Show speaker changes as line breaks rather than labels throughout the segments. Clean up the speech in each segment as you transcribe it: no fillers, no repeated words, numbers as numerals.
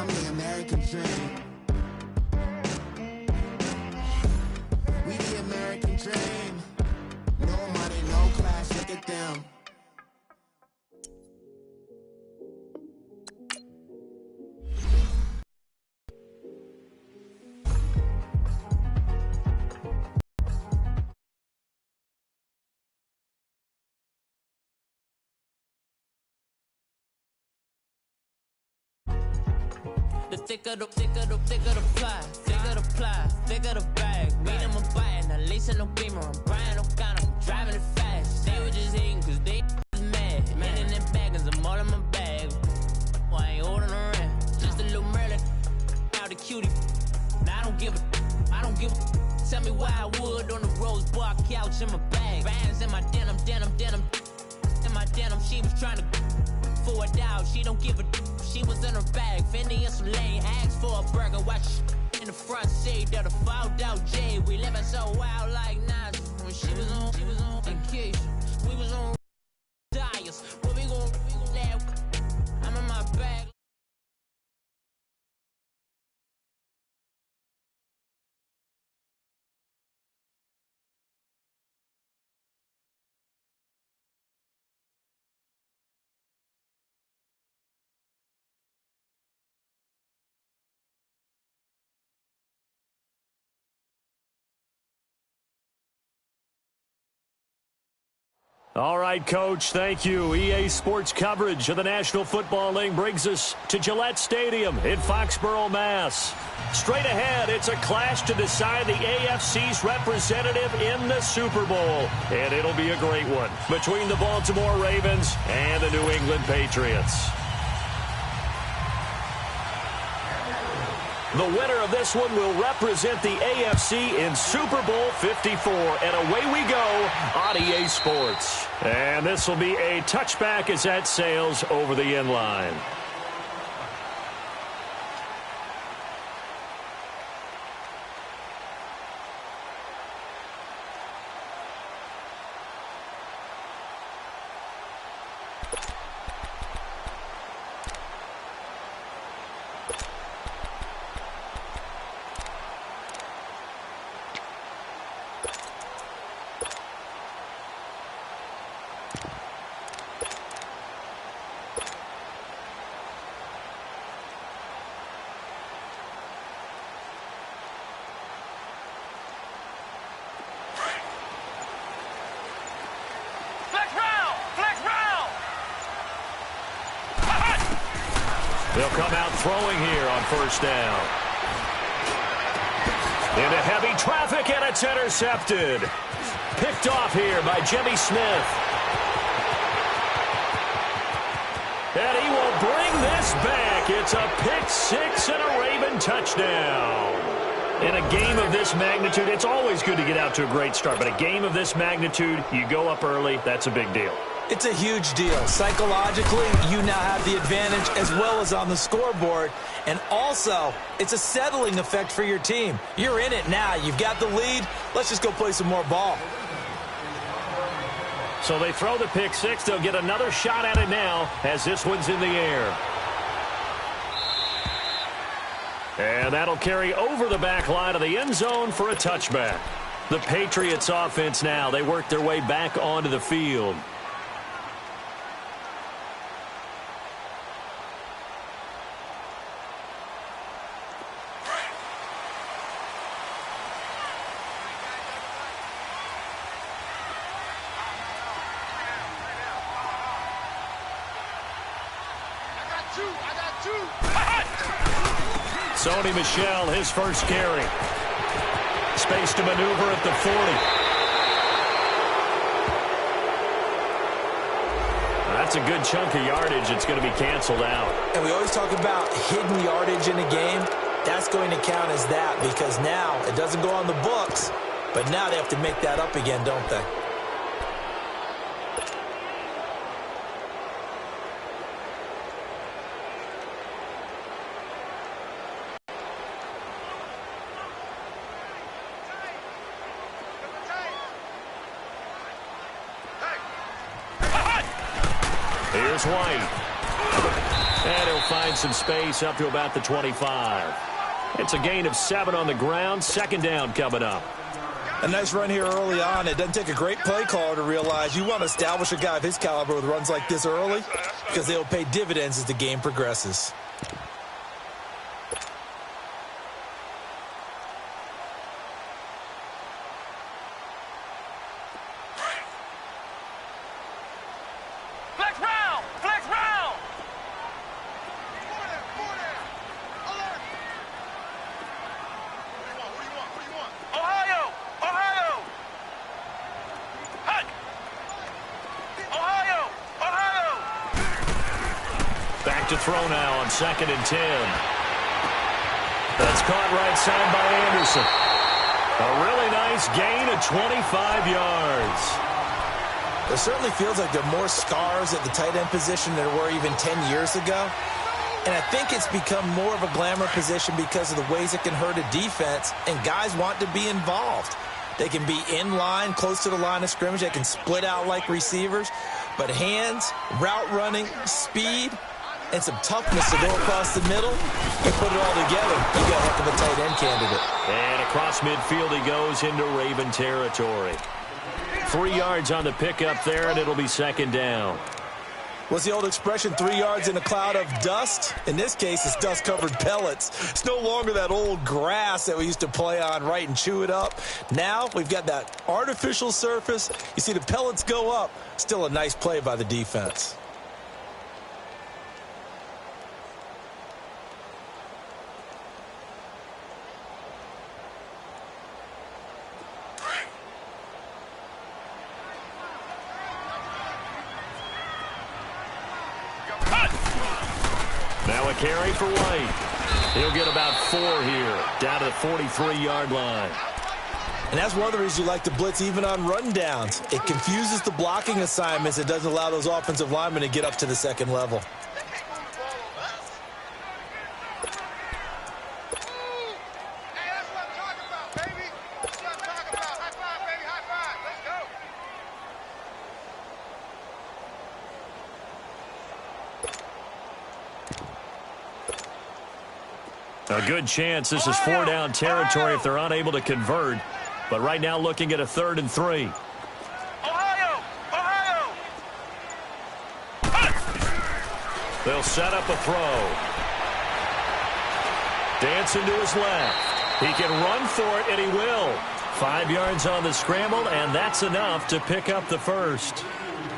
I'm the American dream. We the American dream. No money, no class, look at them.
The thicker the pie, thicker the ply, thicker the bag. Mean I'm a buyer, not leasing no beamer. I'm buying no kind, I'm driving it fast. They were just hating cause they was mad. Man in them baggins, I'm all in my bag. I ain't holding around, just a little Merlin. Out the cutie. Now I don't give a. Tell me why I would on the rose bar couch in my bag. Bands in my denim. In my denim, she was trying to for it out. She don't give a. She was in her bag, Fendi and some lane hags for a burger. Watch in the front seat of the fouled out J. We living so wild like Nas. When she was on vacation, we was on diets. What we gon' laugh? I'm in my bag.
All right, Coach, thank you. EA Sports coverage of the National Football League brings us to Gillette Stadium in Foxborough, Mass. Straight ahead, it's a clash to decide the AFC's representative in the Super Bowl. And it'll be a great one between the Baltimore Ravens and the New England Patriots. The winner of this one will represent the AFC in Super Bowl 54. And away we go on EA Sports. And this will be a touchback as that sails over the end line. They'll come out throwing here on first down. Into heavy traffic, and it's intercepted. Picked off here by Jimmy Smith. And he will bring this back. It's a pick six and a Raven touchdown. In a game of this magnitude, it's always good to get out to a great start. But a game of this magnitude, you go up early, that's a big deal.
It's a huge deal. Psychologically, you now have the advantage as well as on the scoreboard. And also, it's a settling effect for your team. You're in it now. You've got the lead. Let's just go play some more ball.
So they throw the pick six. They'll get another shot at it now as this one's in the air. And that'll carry over the back line of the end zone for a touchback. The Patriots offense now, they work their way back onto the field. Sony Michel, his first carry. Space to maneuver at the 40. That's a good chunk of yardage. It's going to be canceled out.
And we always talk about hidden yardage in a game. That's going to count as that because now it doesn't go on the books, but now they have to make that up again, don't they?
Here's White. And he'll find some space up to about the 25. It's a gain of 7 on the ground. Second down coming up.
A nice run here early on. It doesn't take a great play caller to realize you want to establish a guy of his caliber with runs like this early because they'll pay dividends as the game progresses.
To throw now on 2nd and 10. That's caught right side by Anderson. A really nice gain of 25 yards.
It certainly feels like there are more scars at the tight end position than there were even 10 years ago. And I think it's become more of a glamour position because of the ways it can hurt a defense, and guys want to be involved. They can be in line, close to the line of scrimmage. They can split out like receivers. But hands, route running, speed, and some toughness to go across the middle, you put it all together, you got a heck of a tight end candidate.
And across midfield he goes into Raven territory. 3 yards on the pickup there, and it'll be second down.
What's the old expression, 3 yards in a cloud of dust? In this case, it's dust-covered pellets. It's no longer that old grass that we used to play on, right, and chew it up. Now we've got that artificial surface. You see the pellets go up. Still a nice play by the defense.
Now a carry for White. He'll get about 4 here, down to the 43-yard line.
And that's one of the reasons you like to blitz even on rundowns. It confuses the blocking assignments. It doesn't allow those offensive linemen to get up to the second level.
A good chance this is 4-down territory if they're unable to convert. But right now looking at a 3rd and 3. They'll set up a throw. Dancing to his left. He can run for it, and he will. 5 yards on the scramble, and that's enough to pick up the first.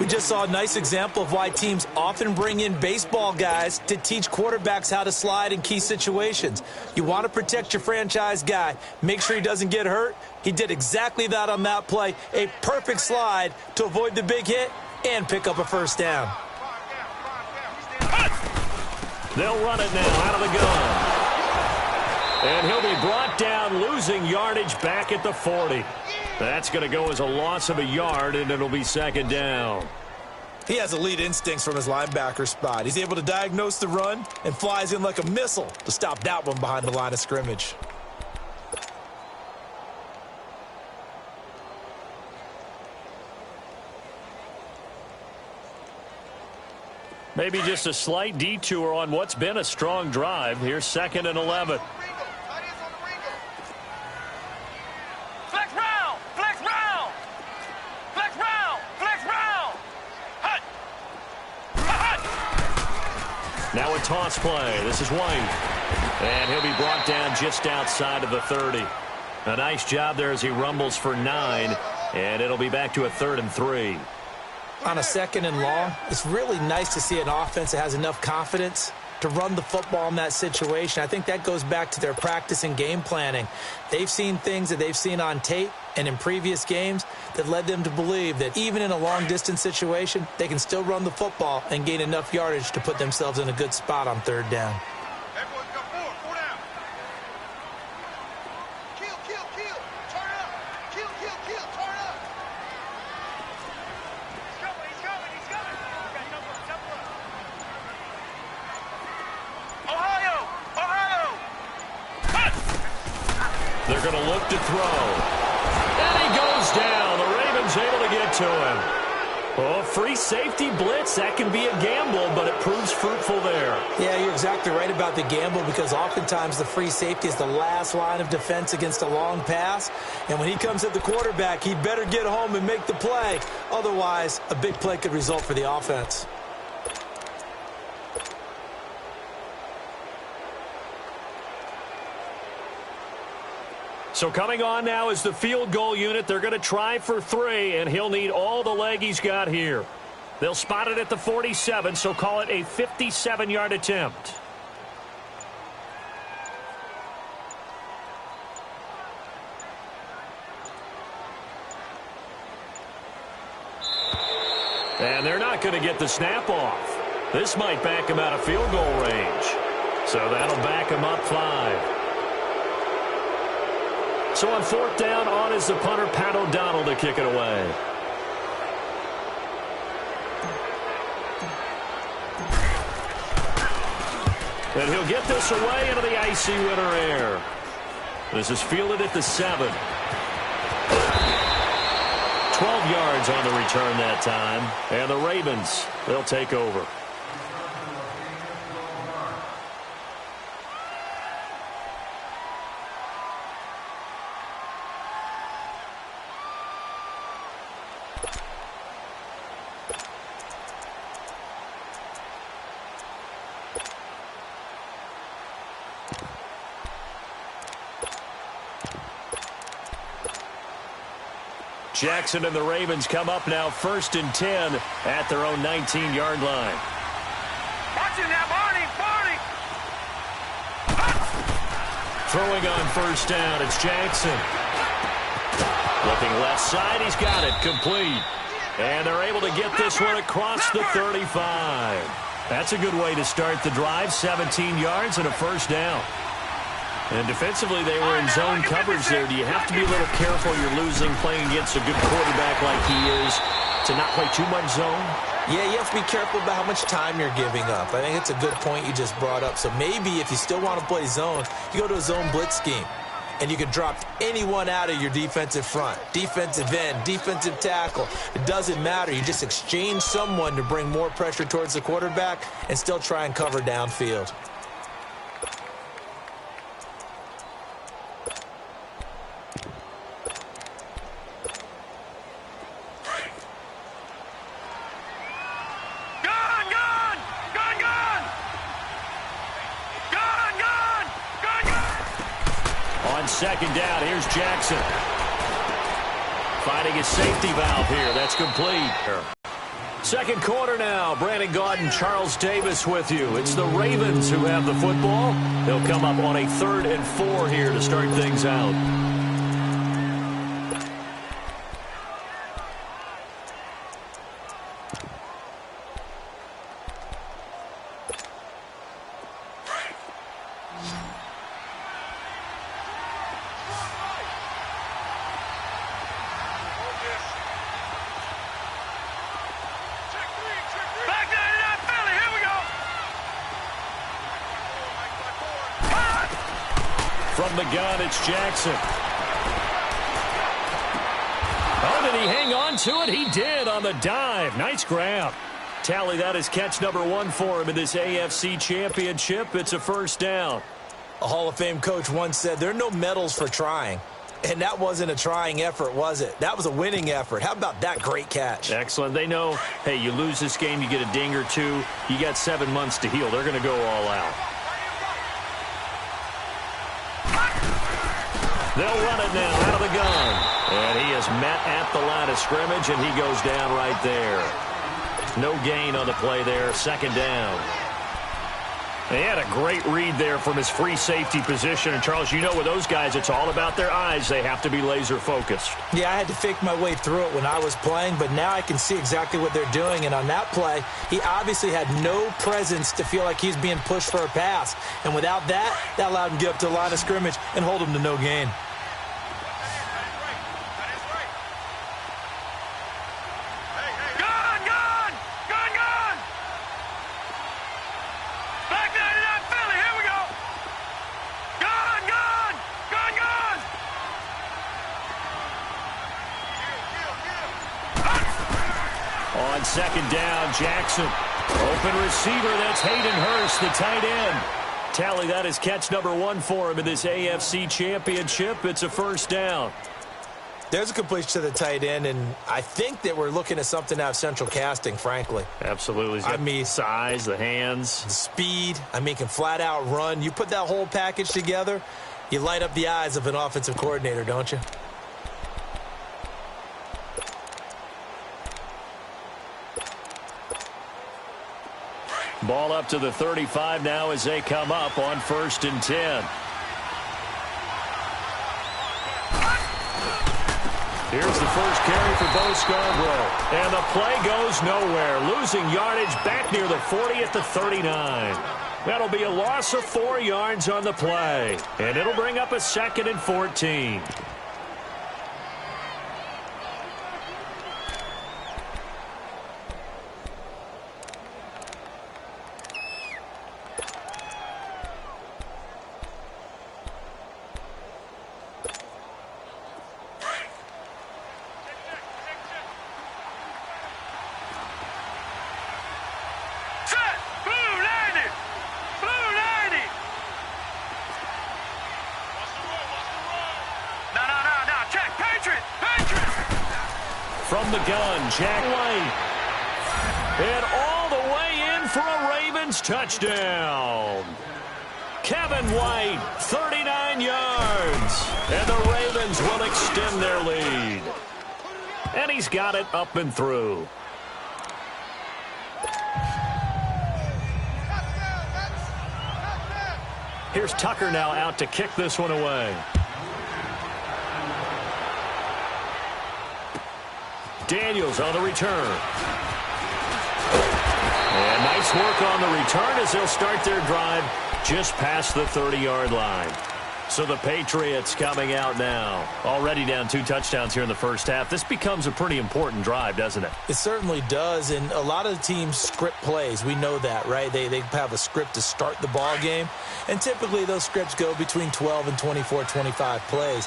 We just saw a nice example of why teams often bring in baseball guys to teach quarterbacks how to slide in key situations. You want to protect your franchise guy. Make sure he doesn't get hurt. He did exactly that on that play. A perfect slide to avoid the big hit and pick up a first down.
They'll run it now out of the gun. And he'll be brought down, losing yardage back at the 40. That's going to go as a loss of a yard, and it'll be second down.
He has elite instincts from his linebacker spot. He's able to diagnose the run and flies in like a missile to stop that one behind the line of scrimmage.
Maybe just a slight detour on what's been a strong drive. Here's 2nd and 11. Now a toss play. This is White. And he'll be brought down just outside of the 30. A nice job there as he rumbles for 9. And it'll be back to a 3rd and 3.
On a 2nd and long, it's really nice to see an offense that has enough confidence to run the football in that situation. I think that goes back to their practice and game planning. They've seen things that they've seen on tape and in previous games that led them to believe that even in a long-distance situation, they can still run the football and gain enough yardage to put themselves in a good spot on 3rd down.
They're going to look to throw. And he goes down. The Ravens able to get to him. Oh, free safety blitz. That can be a gamble, but it proves fruitful there.
Yeah, you're exactly right about the gamble because oftentimes the free safety is the last line of defense against a long pass. And when he comes at the quarterback, he better get home and make the play. Otherwise, a big play could result for the offense.
So coming on now is the field goal unit. They're going to try for 3, and he'll need all the leg he's got here. They'll spot it at the 47, so call it a 57-yard attempt. And they're not going to get the snap off. This might back him out of field goal range. So that'll back him up 5. So on 4th down, on is the punter, Pat O'Donnell, to kick it away. And he'll get this away into the icy winter air. This is fielded at the 7. 12 yards on the return that time. And the Ravens, they'll take over. Jackson and the Ravens come up now 1st and 10 at their own 19-yard line.
Watching that, Barney!
Throwing on 1st down, it's Jackson. Looking left side, he's got it, complete. And they're able to get this one across the 35. That's a good way to start the drive, 17 yards and a 1st down. And defensively, they were in zone coverage there. Do you have to be a little careful you're losing playing against a good quarterback like he is to not play too much zone?
Yeah, you have to be careful about how much time you're giving up. I think it's a good point you just brought up. So maybe if you still want to play zone, you go to a zone blitz scheme. And you can drop anyone out of your defensive front. Defensive end, defensive tackle. It doesn't matter. You just exchange someone to bring more pressure towards the quarterback and still try and cover downfield.
On 2nd down, here's Jackson. Finding his safety valve here. That's complete. 2nd quarter now. Brandon Gaudin, Charles Davis with you. It's the Ravens who have the football. They'll come up on a 3rd and 4 here to start things out. From the gun, it's Jackson. Oh, did he hang on to it? He did on the dive. Nice grab. Tally, that is catch number 1 for him in this AFC Championship. It's a 1st down.
A Hall of Fame coach once said, there are no medals for trying. And that wasn't a trying effort, was it? That was a winning effort. How about that great catch?
Excellent. They know, hey, you lose this game, you get a ding or 2. You got 7 months to heal. They're going to go all out. They'll run it now out of the gun. And he is met at the line of scrimmage, and he goes down right there. No gain on the play there. 2nd down. They had a great read there from his free safety position. And, Charles, you know with those guys, it's all about their eyes. They have to be laser focused.
Yeah, I had to fake my way through it when I was playing, but now I can see exactly what they're doing. And on that play, he obviously had no presence to feel like he's being pushed for a pass. And without that, that allowed him to get up to the line of scrimmage and hold him to no gain.
on second down, Jackson. Open receiver, that's Hayden Hurst, the tight end. Tally, that is catch number 1 for him in this AFC Championship. It's a first down.
There's a completion to the tight end, and I think that we're looking at something out of central casting, frankly.
Absolutely. He's got the size, the hands.
The speed. I mean, can flat out run. You put that whole package together, you light up the eyes of an offensive coordinator, don't you?
Ball up to the 35 now as they come up on 1st and 10. Here's the first carry for Bo Scarborough. And the play goes nowhere. Losing yardage back near the 40 at the 39. That'll be a loss of 4 yards on the play. And it'll bring up a 2nd and 14. From the gun, Jack White. And all the way in for a Ravens touchdown. Kevin White, 39 yards. And the Ravens will extend their lead. And he's got it up and through. Here's Tucker now out to kick this one away. Daniels on the return. And nice work on the return as they'll start their drive just past the 30-yard line. So the Patriots coming out now. Already down 2 touchdowns here in the first half. This becomes a pretty important drive, doesn't it?
It certainly does, and a lot of the teams script plays. We know that, right? They have a script to start the ball game, and typically those scripts go between 12 and 24, 25 plays.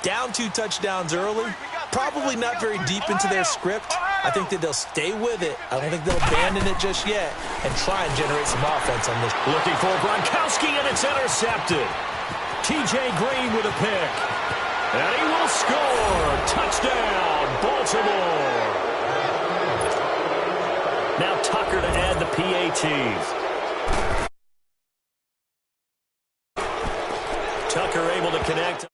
Down 2 touchdowns early, probably not very deep into their script. I think that they'll stay with it. I don't think they'll abandon it just yet and try and generate some offense on this.
Looking for Gronkowski, and it's intercepted. T.J. Green with a pick. And he will score. Touchdown, Baltimore. Now Tucker to add the PATs. Tucker able to connect.